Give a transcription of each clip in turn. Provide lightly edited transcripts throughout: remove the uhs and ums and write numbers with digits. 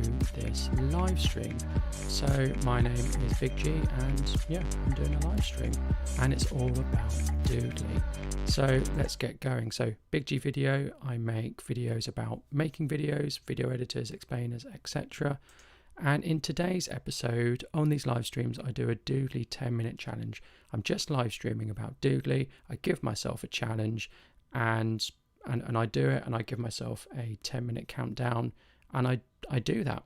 do this live stream. So my name is Big G, and yeah, I'm doing a live stream, and it's all about doodly. So let's get going. So Big G Video, I make videos about making videos, video editors, explainers, etc. And in today's episode on these live streams, I do a Doodly 10-minute challenge. I'm just live streaming about Doodly. I give myself a challenge, and I do it, and I give myself a 10-minute countdown, and I do that.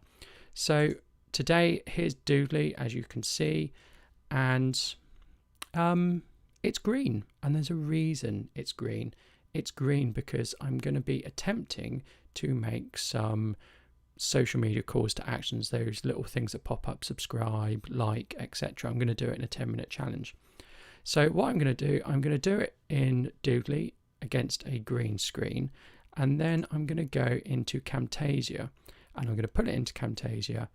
So today, here's Doodly, as you can see, and it's green, and there's a reason it's green. It's green because I'm going to be attempting to make some social media calls to actions, those little things that pop up, subscribe, like, etc. I'm going to do it in a 10-minute challenge. So what I'm going to do, I'm going to do it in Doodly against a green screen, and then I'm going to go into Camtasia, and I'm going to put it into Camtasia,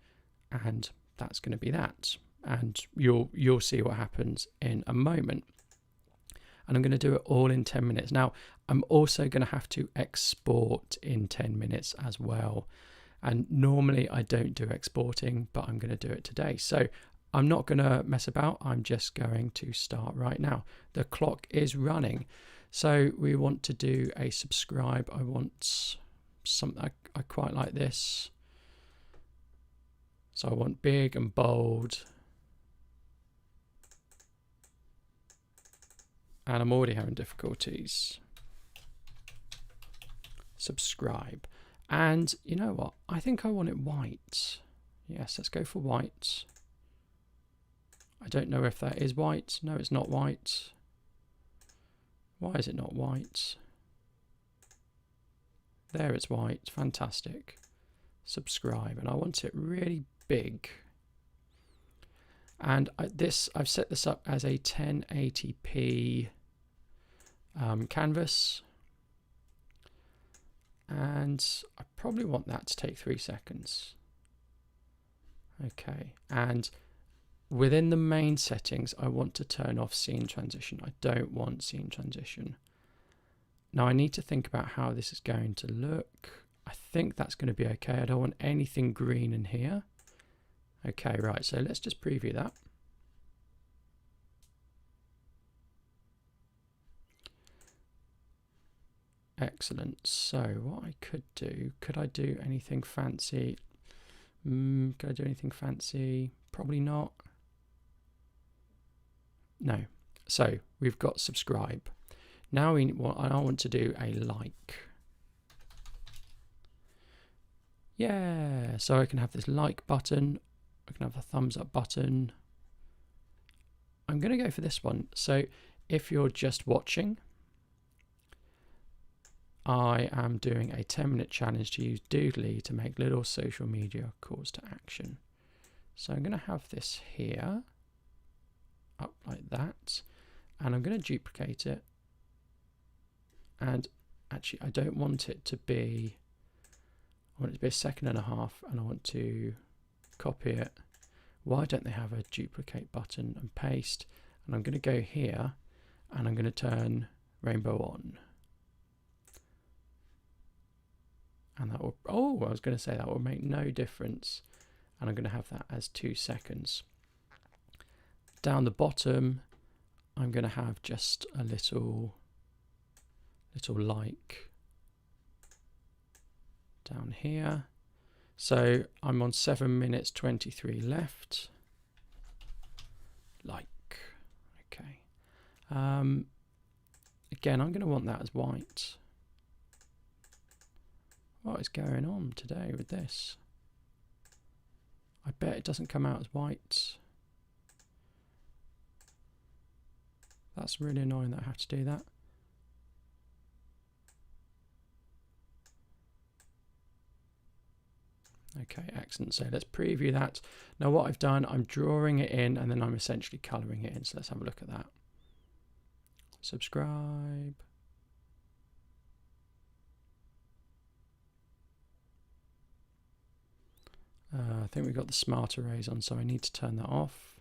and that's going to be that. And you'll see what happens in a moment. And I'm going to do it all in 10 minutes. Now, I'm also going to have to export in 10 minutes as well. And normally I don't do exporting, but I'm going to do it today. So I'm not going to mess about. I'm just going to start right now. The clock is running. So we want to do a subscribe. I want something, I quite like this. So I want big and bold. And I'm already having difficulties. Subscribe. And you know what? I think I want it white. Yes, let's go for white. I don't know if that is white. No, it's not white. Why is it not white? There, it's white. Fantastic. Subscribe. And I want it really big. And I've set this up as a 1080p canvas. And I probably want that to take 3 seconds. Okay, and within the main settings, I want to turn off scene transition. I don't want scene transition. Now I need to think about how this is going to look. I think that's going to be okay. I don't want anything green in here. Okay, right, so let's just preview that. Excellent. So what I could do, could I do anything fancy? Could I do anything fancy? Probably not. No. So we've got subscribe. Now I want to do a like. Yeah. So I can have this like button. I can have a thumbs up button. I'm going to go for this one. So if you're just watching, I am doing a 10-minute challenge to use Doodly to make little social media calls to action. So I'm going to have this here, up like that, and I'm going to duplicate it. And actually, I don't want it to be, I want it to be 1.5 seconds, and I want to copy it. Why don't they have a duplicate button and paste? And I'm going to go here, and I'm going to turn rainbow on. And that will, I was going to say that will make no difference. And I'm going to have that as 2 seconds. Down the bottom, I'm going to have just a little like down here. So I'm on 7 minutes 23 left. Like, okay. Again, I'm going to want that as white. What is going on today with this? I bet it doesn't come out as white. That's really annoying that I have to do that. Okay, excellent. So let's preview that. Now what I've done, I'm drawing it in, and then I'm essentially colouring it in. So let's have a look at that. Subscribe. I think we've got the smart arrays on, so I need to turn that off.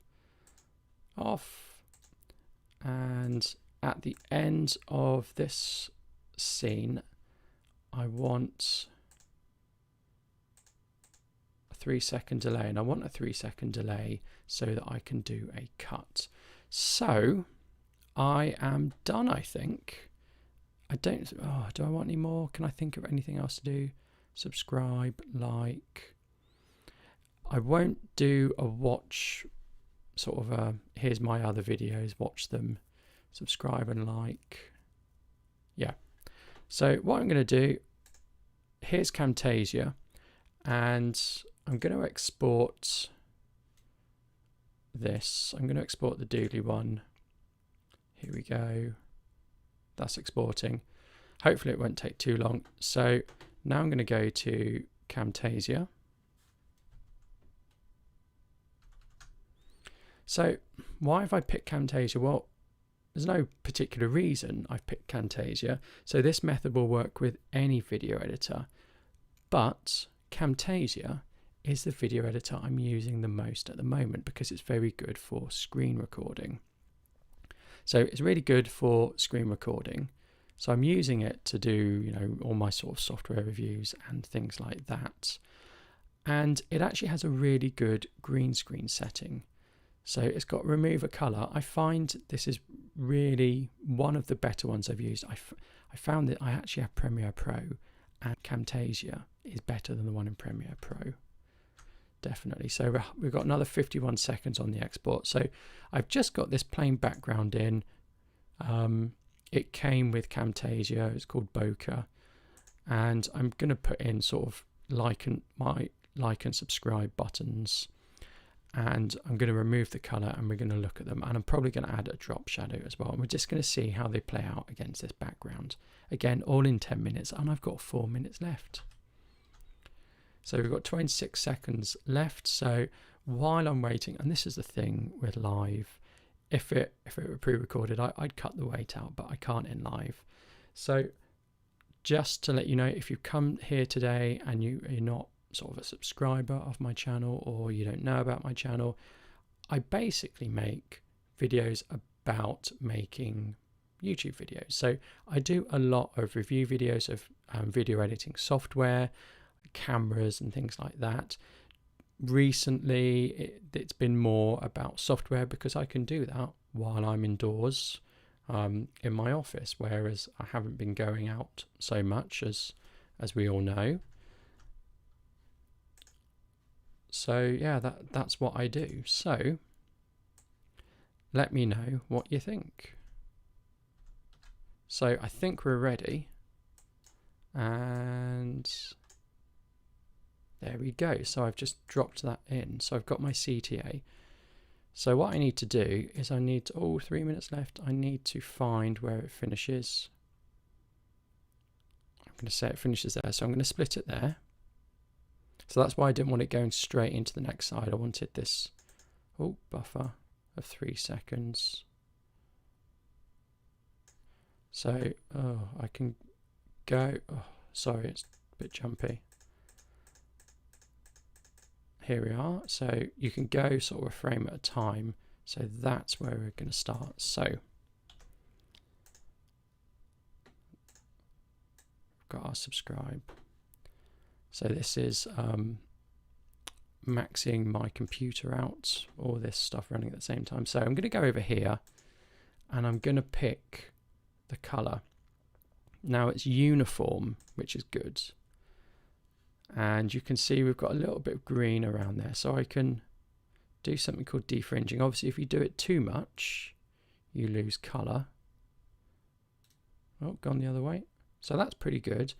And at the end of this scene, I want 3-second delay, and I want a 3-second delay so that I can do a cut. So I am done, I think. I don't, do I want any more? Can I think of anything else to do? Subscribe, like. I won't do a watch, sort of a, here's my other videos, watch them, subscribe and like. Yeah. So what I'm going to do, here's Camtasia, and I'm going to export this. I'm going to export the Doodly one. Here we go. That's exporting. Hopefully it won't take too long. So now I'm going to go to Camtasia. So why have I picked Camtasia? Well, there's no particular reason I've picked Camtasia. So this method will work with any video editor, but Camtasia is the video editor I'm using the most at the moment because it's very good for screen recording. So it's really good for screen recording. So I'm using it to do, you know, all my sort of software reviews and things like that. And it actually has a really good green screen setting. So it's got remove a color. I find this is really one of the better ones I've used. I found that I actually have Premiere Pro, and Camtasia is better than the one in Premiere Pro. Definitely. So we've got another 51 seconds on the export. So I've just got this plain background in. It came with Camtasia. It's called Bokeh, and I'm going to put in sort of like and subscribe buttons. And I'm going to remove the color and we're going to look at them, and I'm probably going to add a drop shadow as well, and we're just going to see how they play out against this background. Again, all in 10 minutes, and I've got 4 minutes left. So we've got 26 seconds left. So while I'm waiting, and this is the thing with live, if it were pre-recorded, I'd cut the wait out, but I can't in live. So just to let you know, if you come here today and you're not sort of a subscriber of my channel, or you don't know about my channel, I basically make videos about making YouTube videos. So I do a lot of review videos of video editing software, cameras and things like that. Recently it's been more about software because I can do that while I'm indoors in my office, whereas I haven't been going out so much as we all know. So yeah, that's what I do. So let me know what you think. So I think we're ready, and there we go. So I've just dropped that in. So I've got my CTA. So what I need to do is I need to, 3 minutes left. I need to find where it finishes. I'm going to say it finishes there. So I'm going to split it there. So that's why I didn't want it going straight into the next side. I wanted this buffer of 3 seconds. So I can go, sorry, it's a bit jumpy. Here we are. So you can go sort of a frame at a time. So that's where we're going to start. So we've got our subscribe. So this is maxing my computer out, all this stuff running at the same time. So I'm going to go over here and I'm going to pick the color. Now it's uniform, which is good. And you can see we've got a little bit of green around there. So I can do something called defringing. Obviously, if you do it too much, you lose color. Oh, gone the other way. So that's pretty good.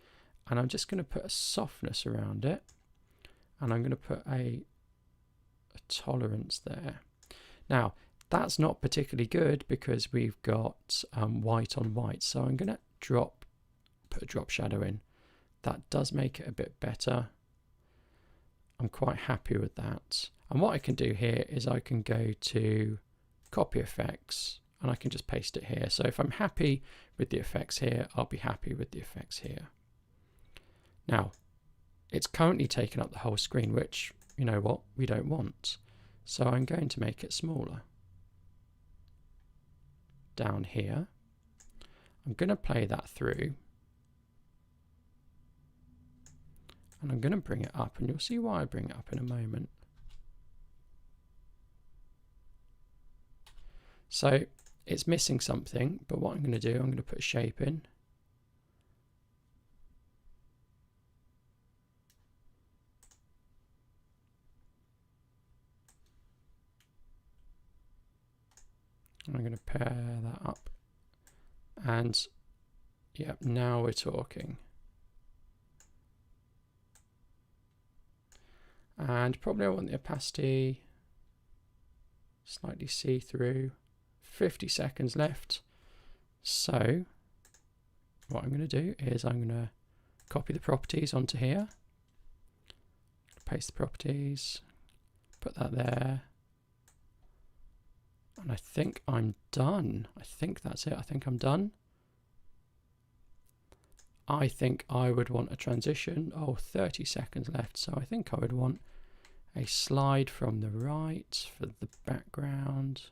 And I'm just going to put a softness around it, and I'm going to put a tolerance there. Now that's not particularly good because we've got white on white, so I'm going to put a drop shadow in. That does make it a bit better. I'm quite happy with that. And what I can do here is I can go to copy effects and I can just paste it here. So if I'm happy with the effects here, I'll be happy with the effects here. Now, it's currently taken up the whole screen, which, you know what, we don't want. So I'm going to make it smaller. Down here, I'm going to play that through. And I'm going to bring it up, and you'll see why I bring it up in a moment. So it's missing something, but what I'm going to do, I'm going to put a shape in. I'm going to pair that up. And yep, now we're talking. And probably I want the opacity slightly see-through. 50 seconds left. So what I'm going to do is I'm going to copy the properties onto here. Paste the properties, put that there. And I think I'm done. I think that's it. I think I'm done. I think I would want a transition. Oh, 30 seconds left. So I think I would want a slide from the right for the background.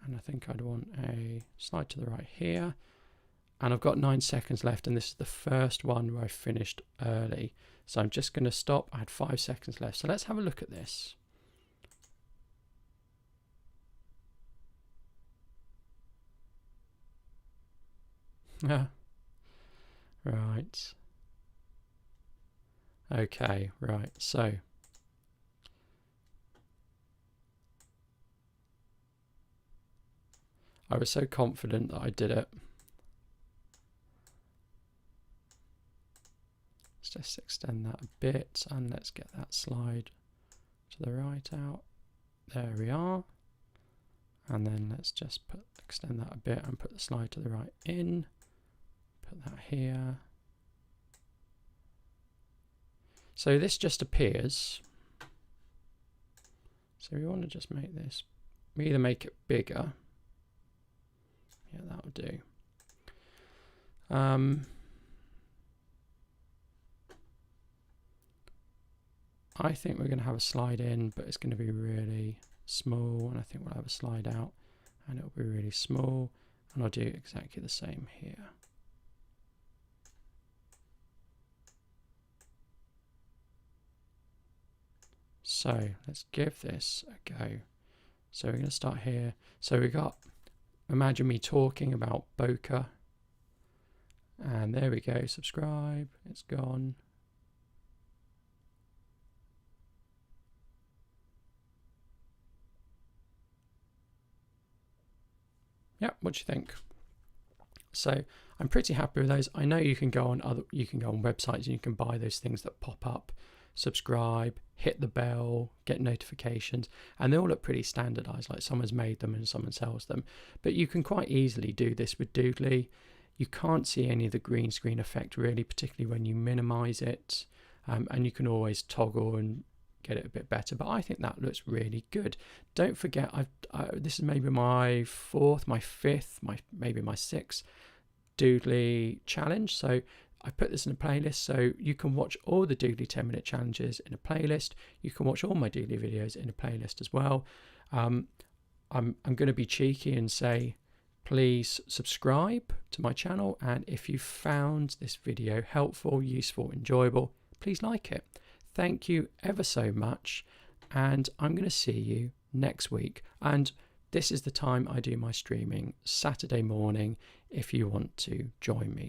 And I think I'd want a slide to the right here. And I've got 9 seconds left, and this is the first one where I finished early. So I'm just going to stop. I had 5 seconds left. So let's have a look at this. Right. Okay, right. So I was so confident that I did it. Let's just extend that a bit, and let's get that slide to the right out. There we are. And then let's just extend that a bit and put the slide to the right in. Put that here. So this just appears. So we want to just make this, we either make it bigger. Yeah, that'll do. I think we're going to have a slide in, but it's going to be really small, and I think we'll have a slide out and it'll be really small, and I'll do exactly the same here. So let's give this a go. So we're going to start here. So we got, imagine me talking about bokeh, and there we go, subscribe, it's gone. Yeah, what do you think? So I'm pretty happy with those. I know you can go on websites and you can buy those things that pop up, subscribe, hit the bell, get notifications, and they all look pretty standardized, like someone's made them and someone sells them. But you can quite easily do this with Doodly. You can't see any of the green screen effect really, particularly when you minimize it, and you can always toggle and get it a bit better, but I think that looks really good. Don't forget, this is maybe my fourth, my fifth, maybe my sixth Doodly challenge. So I put this in a playlist, so you can watch all the Doodly 10-minute challenges in a playlist. You can watch all my Doodly videos in a playlist as well. I'm going to be cheeky and say, please subscribe to my channel, and if you found this video helpful, useful, enjoyable, please like it. Thank you ever so much, and I'm going to see you next week. And this is the time I do my streaming, Saturday morning, if you want to join me.